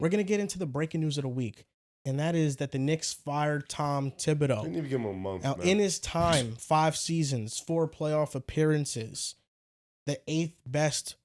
we're going to get into the breaking news of the week. And that is that the Knicks fired Tom Thibodeau. Didn't even give him a month, Now, man. in his time, 5 seasons, 4 playoff appearances, the 8th best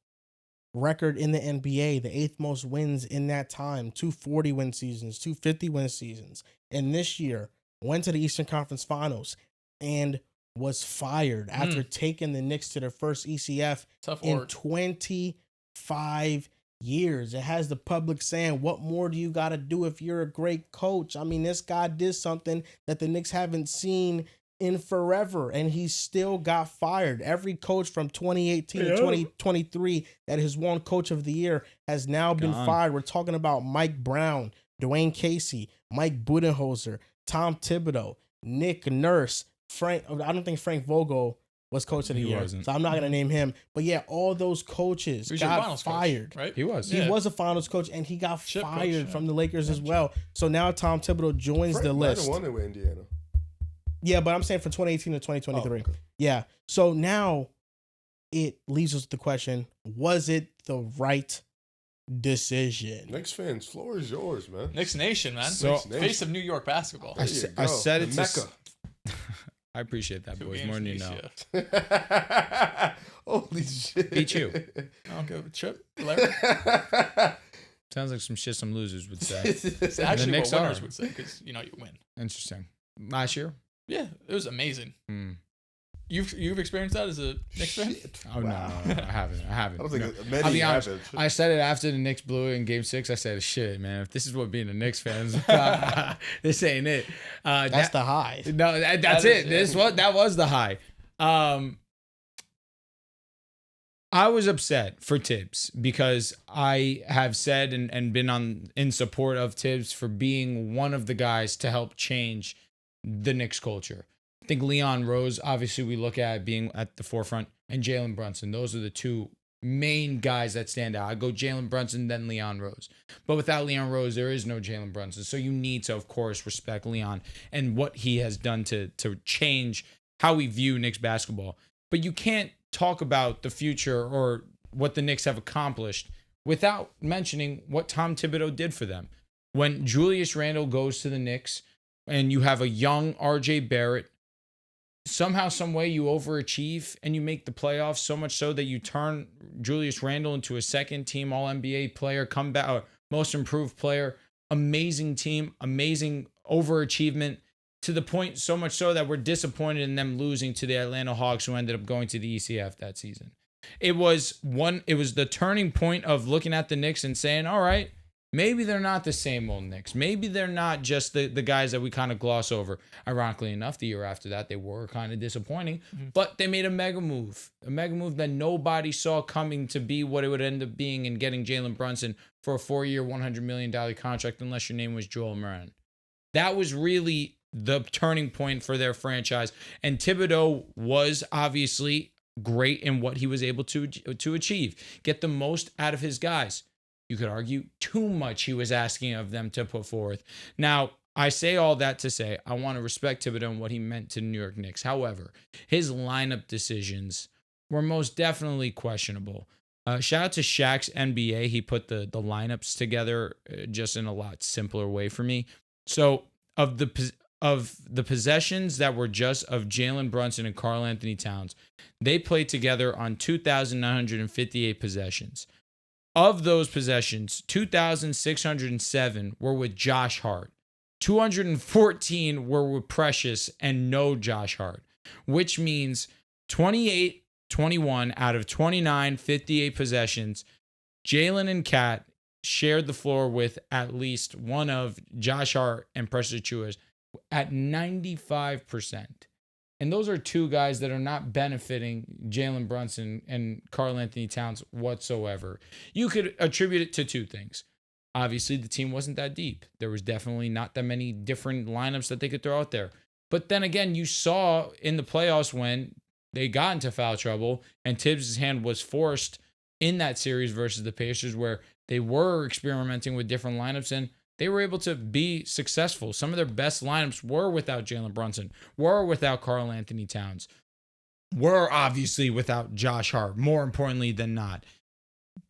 record in the NBA, the 8th most wins in that time, 2 40-win seasons, 2 50-win seasons. And this year, went to the Eastern Conference Finals and was fired after taking the Knicks to their first ECF in 25 years. It has the public saying, what more do you got to do if you're a great coach? I mean, this guy did something that the Knicks haven't seen in forever, and he still got fired. Every coach from 2018 to 2023 that has won Coach of the Year has now been fired. We're talking about Mike Brown, Dwayne Casey, Mike Budenholzer, Tom Thibodeau, Nick Nurse, Frank. I don't think Frank Vogel was Coach of the Year, so I'm not going to name him. But yeah, all those coaches got fired. Coach, right? He was a finals coach, and he got fired from the Lakers as well. So now Tom Thibodeau joins the list. Frank won it with Indiana. Yeah, but I'm saying from 2018 to 2023. Oh, okay. Yeah. So now it leaves us with the question, was it the right decision? Knicks fans, floor is yours, man. Knicks Nation, man. So, face of New York basketball. I said it to Mecca. I apprciate that, boys, more than you know. Holy shit. Beat you. I'll go with Chip. Larry. Sounds like some shit some losers would say. It's actually what winners would say, because, you win. Interesting. Last year? Yeah, it was amazing. You've experienced that as a Knicks fan? Oh, wow. No, I haven't. I don't think many I'll be honest. haven't. I said it after the Knicks blew it in Game 6. I said, shit, man, if this is what being a Knicks fan is, this ain't it. That's the high. No, that's it. That was the high. I was upset for Tibbs because I have said and been in support of Tibbs for being one of the guys to help change the Knicks culture. I think Leon Rose, obviously we look at being at the forefront, and Jalen Brunson. Those are the two main guys that stand out. I go Jalen Brunson, then Leon Rose. But without Leon Rose, there is no Jalen Brunson. So you need to, of course, respect Leon and what he has done to change how we view Knicks basketball. But you can't talk about the future or what the Knicks have accomplished without mentioning what Tom Thibodeau did for them. When Julius Randle goes to the Knicks and you have a young RJ Barrett, somehow, some way you overachieve and you make the playoffs, so much so that you turn Julius Randle into a second-team All-NBA player, comeback, most improved player, amazing team, amazing overachievement, to the point so much so that we're disappointed in them losing to the Atlanta Hawks, who ended up going to the ECF that season. It was the turning point of looking at the Knicks and saying, all right, maybe they're not the same old Knicks. Maybe they're not just the guys that we kind of gloss over. Ironically enough, the year after that, they were kind of disappointing, but they made a mega move that nobody saw coming to be what it would end up being, in getting Jalen Brunson for a 4-year, $100 million contract, unless your name was Joel Moran. That was really the turning point for their franchise. And Thibodeau was obviously great in what he was able to achieve. Get the most out of his guys. You could argue too much he was asking of them to put forth. Now, I say all that to say I want to respect Thibodeau and what he meant to the New York Knicks. However, his lineup decisions were most definitely questionable. Shout out to Shaq's NBA. He put the lineups together just in a lot simpler way for me. So of the possessions that were just of Jalen Brunson and Karl Anthony Towns, they played together on 2,958 possessions. Of those possessions, 2,607 were with Josh Hart. 214 were with Precious and no Josh Hart, which means 28-21 out of 59-58 possessions, Jalen and Kat shared the floor with at least one of Josh Hart and Precious Achiuwa at 95%. And those are two guys that are not benefiting Jalen Brunson and Karl Anthony Towns whatsoever. You could attribute it to two things. Obviously, the team wasn't that deep. There was definitely not that many different lineups that they could throw out there. But then again, you saw in the playoffs when they got into foul trouble and Tibbs' hand was forced in that series versus the Pacers, where they were experimenting with different lineups and they were able to be successful. Some of their best lineups were without Jalen Brunson, were without Karl Anthony Towns, were obviously without Josh Hart, more importantly than not.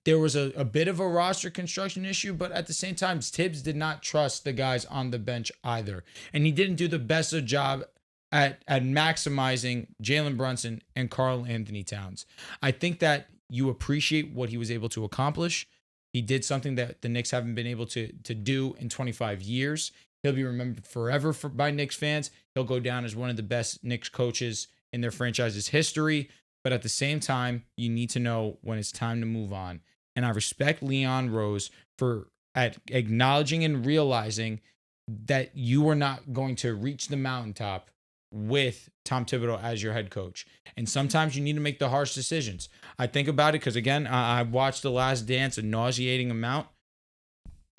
there was a bit of a roster construction issue, but at the same time, Tibbs did not trust the guys on the bench either. And he didn't do the best of job at maximizing Jalen Brunson and Karl Anthony Towns. I think that you appreciate what he was able to accomplish. He did something that the Knicks haven't been able to do in 25 years. He'll be remembered forever by Knicks fans. He'll go down as one of the best Knicks coaches in their franchise's history. But at the same time, you need to know when it's time to move on. And I respect Leon Rose for acknowledging and realizing that you are not going to reach the mountaintop with Tom Thibodeau as your head coach. And sometimes you need to make the harsh decisions. I think about it because, again, I watched The Last Dance a nauseating amount.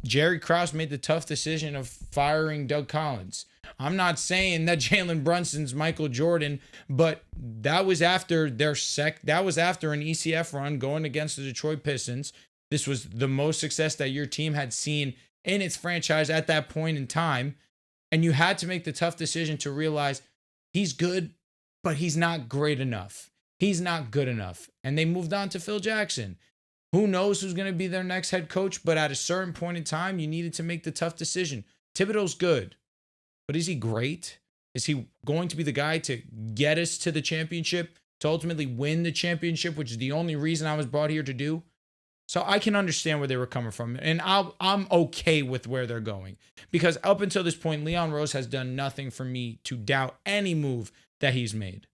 Jerry Krause made the tough decision of firing Doug Collins. I'm not saying that Jalen Brunson's Michael Jordan, but that was after that was after an ECF run going against the Detroit Pistons. This was the most success that your team had seen in its franchise at that point in time. And you had to make the tough decision to realize he's good, but he's not great enough. He's not good enough. And they moved on to Phil Jackson. Who knows who's going to be their next head coach, but at a certain point in time, you needed to make the tough decision. Thibodeau's good, but is he great? Is he going to be the guy to get us to the championship, to ultimately win the championship, which is the only reason I was brought here to do? So I can understand where they were coming from, and I'm okay with where they're going. Because up until this point, Leon Rose has done nothing for me to doubt any move that he's made.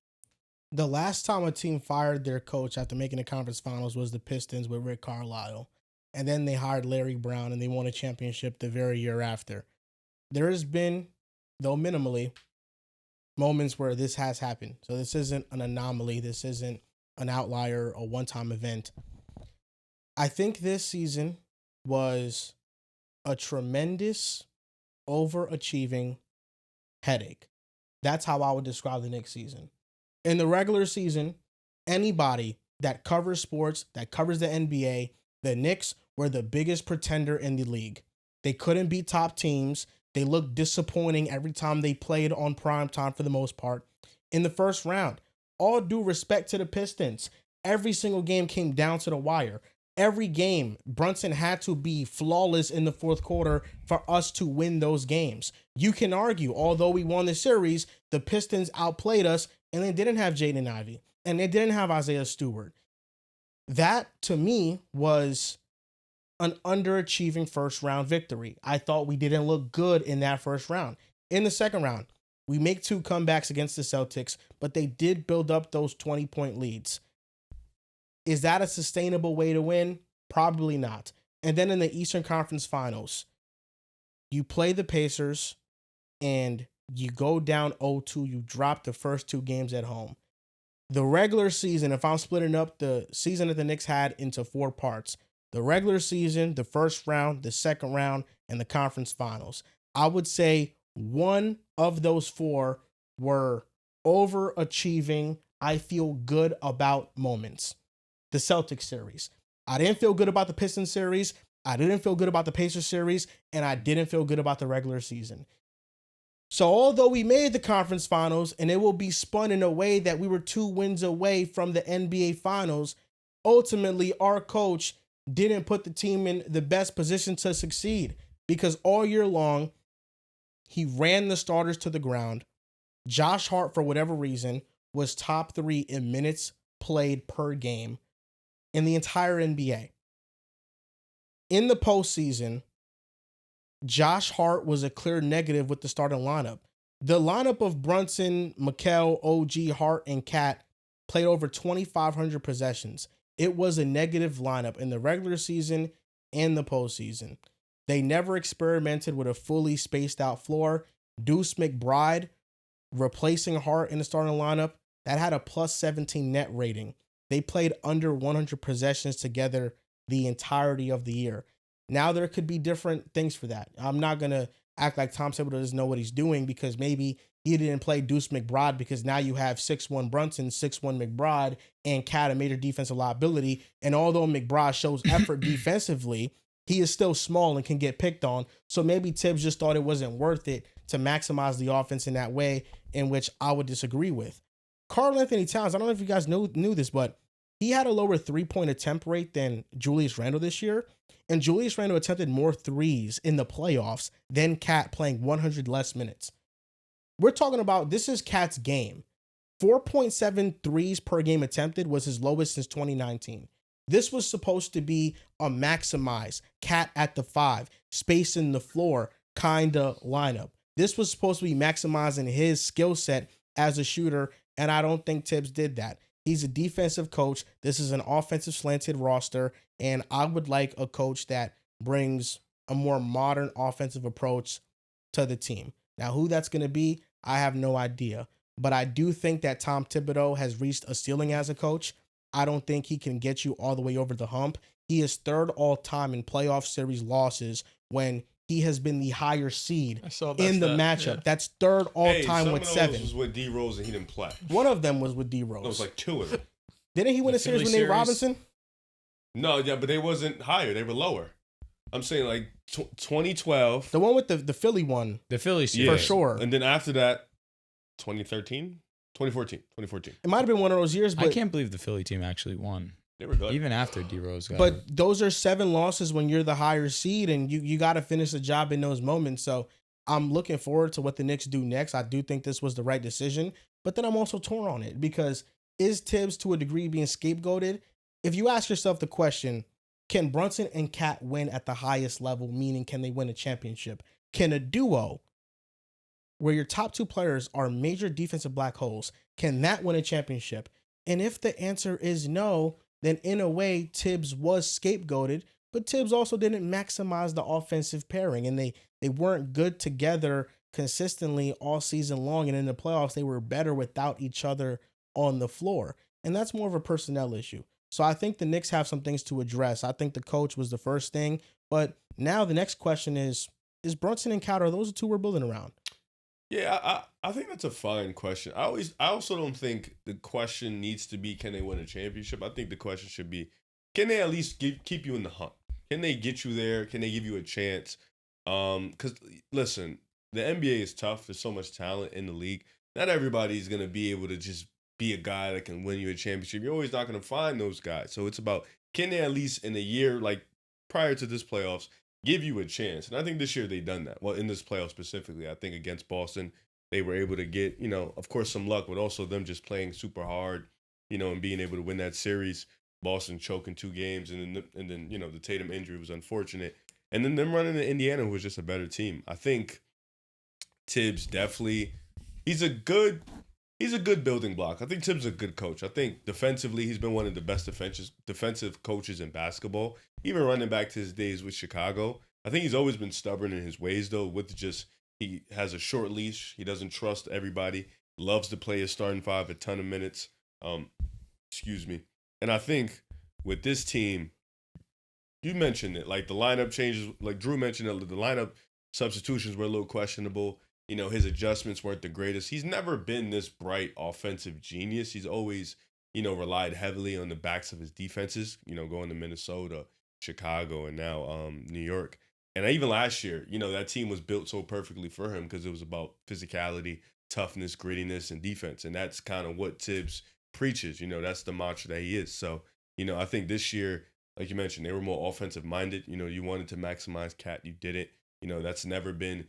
The last time a team fired their coach after making the conference finals was the Pistons with Rick Carlisle. And then they hired Larry Brown and they won a championship the very year after. There has been, though minimally, moments where this has happened. So this isn't an anomaly. This isn't an outlier, a one-time event. I think this season was a tremendous overachieving headache. That's how I would describe the Knicks season. In the regular season, anybody that covers sports, that covers the NBA, the Knicks were the biggest pretender in the league. They couldn't beat top teams. They looked disappointing every time they played on prime time for the most part. In the first round, all due respect to the Pistons, every single game came down to the wire. Every game, Brunson had to be flawless in the fourth quarter for us to win those games. You can argue, although we won the series, the Pistons outplayed us and they didn't have Jaden Ivey and they didn't have Isaiah Stewart. That, to me, was an underachieving first round victory. I thought we didn't look good in that first round. In the second round, we make 2 comebacks against the Celtics, but they did build up those 20-point leads. Is that a sustainable way to win? Probably not. And then in the Eastern Conference Finals, you play the Pacers and you go down 0-2. You drop the first 2 games at home. The regular season, if I'm splitting up the season that the Knicks had into 4 parts, the regular season, the first round, the second round, and the conference finals, I would say one of those 4 were overachieving, I feel good about moments. The Celtics series. I didn't feel good about the Pistons series. I didn't feel good about the Pacers series. And I didn't feel good about the regular season. So although we made the conference finals and it will be spun in a way that we were 2 wins away from the NBA finals, ultimately our coach didn't put the team in the best position to succeed because all year long, he ran the starters to the ground. Josh Hart, for whatever reason, was top 3 in minutes played per game in the entire NBA. In the postseason, Josh Hart was a clear negative with the starting lineup. The lineup of Brunson, Mikal, OG, Hart, and Cat played over 2,500 possessions. It was a negative lineup in the regular season and the postseason. They never experimented with a fully spaced out floor. Deuce McBride replacing Hart in the starting lineup, that had a plus 17 net rating. They played under 100 possessions together the entirety of the year. Now there could be different things for that. I'm not going to act like Tom Thibodeau doesn't know what he's doing because maybe he didn't play Deuce McBride because now you have 6'1 Brunson, 6'1 McBride, and Cat a major defensive liability. And although McBride shows effort defensively, he is still small and can get picked on. So maybe Tibbs just thought it wasn't worth it to maximize the offense in that way, in which I would disagree with. Karl Anthony Towns, I don't know if you guys knew this, but he had a lower 3-point attempt rate than Julius Randle this year. And Julius Randle attempted more threes in the playoffs than Cat playing 100 less minutes. We're talking about this is Cat's game. 4.7 threes per game attempted was his lowest since 2019. This was supposed to be a maximize, Cat at the 5, spacing the floor kind of lineup. This was supposed to be maximizing his skill set as a shooter, and I don't think Tibbs did that. He's a defensive coach. This is an offensive slanted roster, and I would like a coach that brings a more modern offensive approach to the team. Now, who that's going to be, I have no idea. But I do think that Tom Thibodeau has reached a ceiling as a coach. I don't think he can get you all the way over the hump. He is third all time in playoff series losses when he has been the higher seed in the matchup. Yeah. That's third all time with 7. Was with D Rose and he didn't play. One of them was with D Rose. It was like 2 of them. Didn't he win a series with Nate Robinson? No, yeah, but they wasn't higher. They were lower. I'm saying like 2012. The one with the Philly one. The Philly series. For sure. And then after that, 2014. It might have been one of those years, but I can't believe the Philly team actually won. They were good. Even after D Rose got But hurt. those are 7 losses when you're the higher seed, and you got to finish the job in those moments. So I'm looking forward to what the Knicks do next. I do think this was the right decision, but then I'm also torn on it because is Tibbs to a degree being scapegoated? If you ask yourself the question, can Brunson and Cat win at the highest level, meaning can they win a championship? Can a duo where your top 2 players are major defensive black holes, can that win a championship? And if the answer is no, then in a way, Tibbs was scapegoated, but Tibbs also didn't maximize the offensive pairing, and they weren't good together consistently all season long, and in the playoffs, they were better without each other on the floor. And that's more of a personnel issue. So I think the Knicks have some things to address. I think the coach was the first thing, but now the next question is Brunson and Cat, are those the 2 we're building around? Yeah, I think that's a fine question. I also don't think the question needs to be, can they win a championship? I think the question should be, can they at least keep you in the hunt? Can they get you there? Can they give you a chance? Because listen, the NBA is tough. There's so much talent in the league. Not everybody's gonna be able to just be a guy that can win you a championship. You're always not gonna find those guys. So it's about, can they at least in a year like prior to this playoffs give you a chance? And I think this year they've done that. Well, in this playoff specifically, I think against Boston, they were able to get, of course, some luck, but also them just playing super hard, and being able to win that series. Boston choking 2 games, and then the Tatum injury was unfortunate. And then them running to Indiana, who was just a better team. I think Tibbs definitely, he's a good building block. I think Tibbs is a good coach. I think defensively, he's been one of the best defensive coaches in basketball. Even running back to his days with Chicago, I think he's always been stubborn in his ways, though, he has a short leash. He doesn't trust everybody. Loves to play his starting 5 a ton of minutes. And I think with this team, you mentioned it, like the lineup changes, like Drew mentioned it, the lineup substitutions were a little questionable. His adjustments weren't the greatest. He's never been this bright offensive genius. He's always, relied heavily on the backs of his defenses, going to Minnesota, Chicago, and now New York. And even last year, that team was built so perfectly for him because it was about physicality, toughness, grittiness, and defense. And that's kind of what Tibbs preaches. That's the mantra that he is. So, I think this year, like you mentioned, they were more offensive minded. You wanted to maximize Cat. You did it. That's never been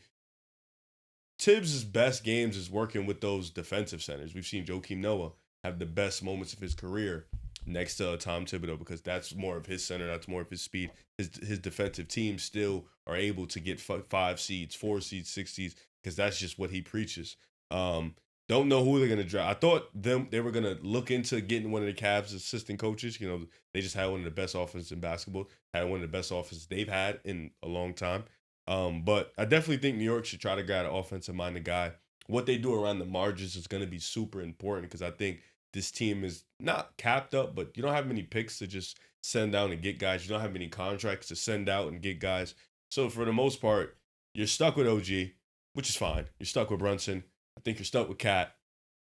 Tibbs' best games is working with those defensive centers. We've seen Joakim Noah have the best moments of his career next to Tom Thibodeau because that's more of his center. That's more of his speed. His defensive team still are able to get 5 seeds, 4 seeds, 6 seeds because that's just what he preaches. Don't know who they're going to draft. I thought they were going to look into getting one of the Cavs assistant coaches. They just had one of the best offenses in basketball, had one of the best offenses they've had in a long time. But I definitely think New York should try to get an offensive-minded guy. What they do around the margins is going to be super important because I think this team is not capped up, but you don't have many picks to just send down and get guys. You don't have many contracts to send out and get guys. So for the most part, you're stuck with OG, which is fine. You're stuck with Brunson. I think you're stuck with Cat.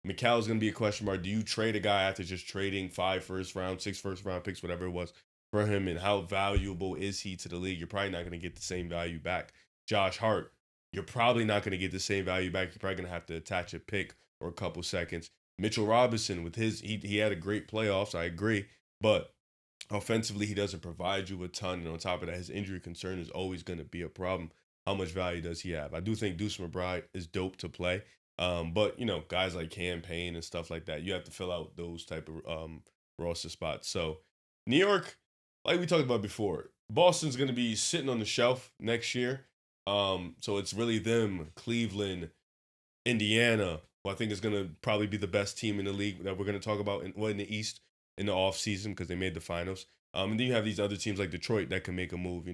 McCall's going to be a question mark. Do you trade a guy after just trading 5 first-round, 6 first-round picks, whatever it was, for him, and how valuable is he to the league? You're probably not going to get the same value back. Josh Hart, you're probably not going to get the same value back. You're probably going to have to attach a pick or a couple seconds. Mitchell Robinson, with he had a great playoffs, I agree, but offensively, he doesn't provide you a ton. And on top of that, his injury concern is always going to be a problem. How much value does he have? I do think Deuce McBride is dope to play. But, guys like Cam Payne and stuff like that, you have to fill out those type of roster spots. So New York, like we talked about before, Boston's going to be sitting on the shelf next year. So it's really them, Cleveland, Indiana, who I think is going to probably be the best team in the league that we're going to talk about in the East in the offseason because they made the finals. And then you have these other teams like Detroit that can make a move.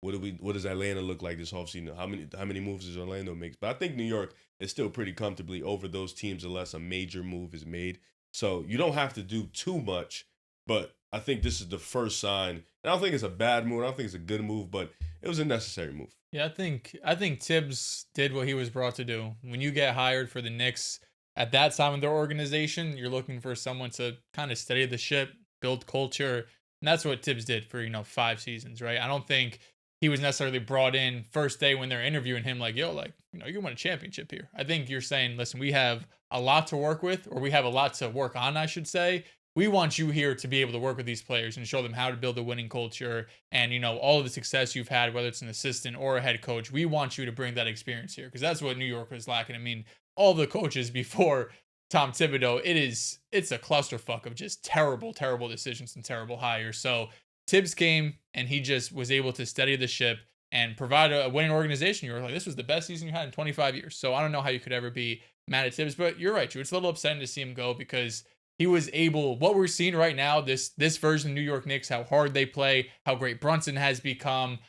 What does Atlanta look like this offseason? How many moves does Orlando make? But I think New York is still pretty comfortably over those teams unless a major move is made. So you don't have to do too much, but I think this is the first sign. And I don't think it's a bad move. I don't think it's a good move, but it was a necessary move. Yeah, I think Tibbs did what he was brought to do. When you get hired for the Knicks, at that time in their organization, you're looking for someone to kind of steady the ship, build culture. And that's what Tibbs did for, 5 seasons, right? I don't think he was necessarily brought in first day when they're interviewing him like, you can win a championship here. I think you're saying, listen, we have a lot to work with, or we have a lot to work on, I should say. We want you here to be able to work with these players and show them how to build a winning culture and, all of the success you've had, whether it's an assistant or a head coach. We want you to bring that experience here because that's what New York was lacking. I mean, all the coaches before Tom Thibodeau, it's a clusterfuck of just terrible, terrible decisions and terrible hires. So Tibbs came and he just was able to steady the ship and provide a winning organization. You were like, this was the best season you had in 25 years. So I don't know how you could ever be mad at Tibbs, but you're right, Drew. It's a little upsetting to see him go because he was able, what we're seeing right now, this version of New York Knicks, how hard they play, how great Brunson has become.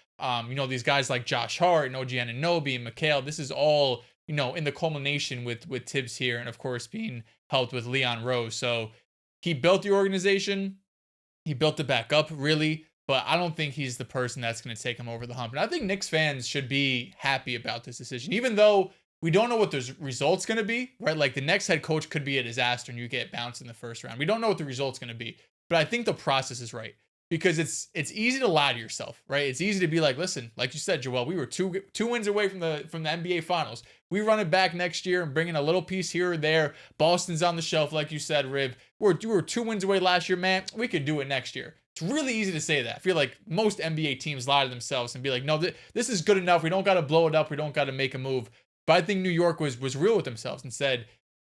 These guys like Josh Hart and OG Anunoby and Mikal, this is all, in the culmination with Tibbs here. And of course, being helped with Leon Rose. So he built the organization. He built it back up, really. But I don't think he's the person that's going to take him over the hump. And I think Knicks fans should be happy about this decision, even though we don't know what the result's going to be, right? Like the next head coach could be a disaster and you get bounced in the first round. We don't know what the result's going to be, but I think the process is right because it's easy to lie to yourself, right? It's easy to be like, listen, like you said, Joel, we were two wins away from the NBA Finals. We run it back next year and bring in a little piece here or there. Boston's on the shelf, like you said, Riv. We were 2 wins away last year, man. We could do it next year. It's really easy to say that. I feel like most NBA teams lie to themselves and be like, no, this is good enough. We don't got to blow it up. We don't got to make a move. But I think New York was real with themselves and said,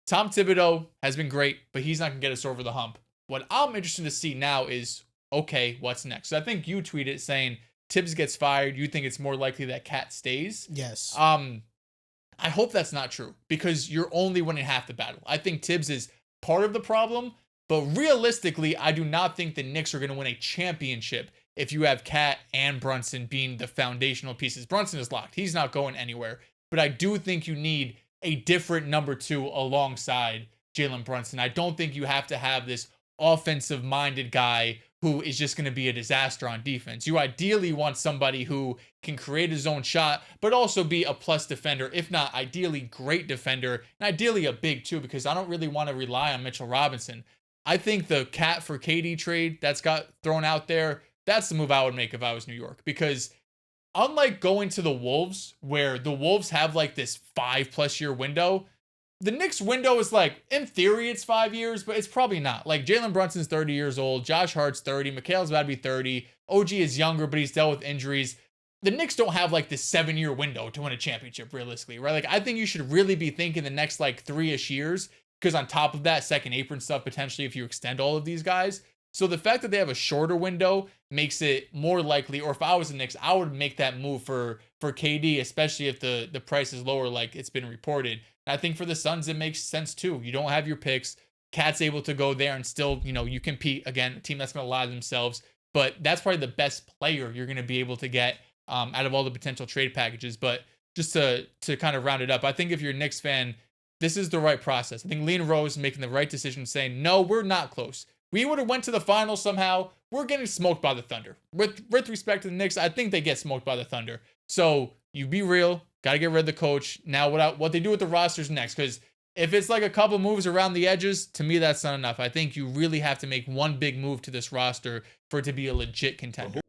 Tom Thibodeau has been great, but he's not going to get us over the hump. What I'm interested to see now is, okay, what's next? So I think you tweeted saying Tibbs gets fired. You think it's more likely that Cat stays? Yes. I hope that's not true because you're only winning half the battle. I think Tibbs is part of the problem, but realistically, I do not think the Knicks are going to win a championship if you have Cat and Brunson being the foundational pieces. Brunson is locked. He's not going anywhere. But I do think you need a different number 2 alongside Jalen Brunson. I don't think you have to have this offensive-minded guy who is just going to be a disaster on defense. You ideally want somebody who can create his own shot, but also be a plus defender, if not ideally great defender, and ideally a big too, because I don't really want to rely on Mitchell Robinson. I think the Cat for KD trade that's got thrown out there, that's the move I would make if I was New York, because unlike going to the Wolves, where the Wolves have like this 5+ year window, the Knicks window is like, in theory, it's 5 years, but it's probably not. Like Jalen Brunson's 30 years old, Josh Hart's 30, Mikal's about to be 30, OG is younger, but he's dealt with injuries. The Knicks don't have like this 7-year window to win a championship, realistically, right? Like I think you should really be thinking the next like 3-ish years, because on top of that, second apron stuff, potentially if you extend all of these guys. So the fact that they have a shorter window makes it more likely, or if I was the Knicks, I would make that move for KD, especially if the price is lower like it's been reported. And I think for the Suns, it makes sense too. You don't have your picks. Cat's able to go there and still, you compete. Again, a team that's going to lie to themselves. But that's probably the best player you're going to be able to get out of all the potential trade packages. But just to kind of round it up, I think if you're a Knicks fan, this is the right process. I think Leon Rose is making the right decision saying, no, we're not close. We would have went to the finals somehow. We're getting smoked by the Thunder. With respect to the Knicks, I think they get smoked by the Thunder. So you be real. Got to get rid of the coach. Now what they do with the rosters next, because if it's like a couple moves around the edges, to me, that's not enough. I think you really have to make one big move to this roster for it to be a legit contender.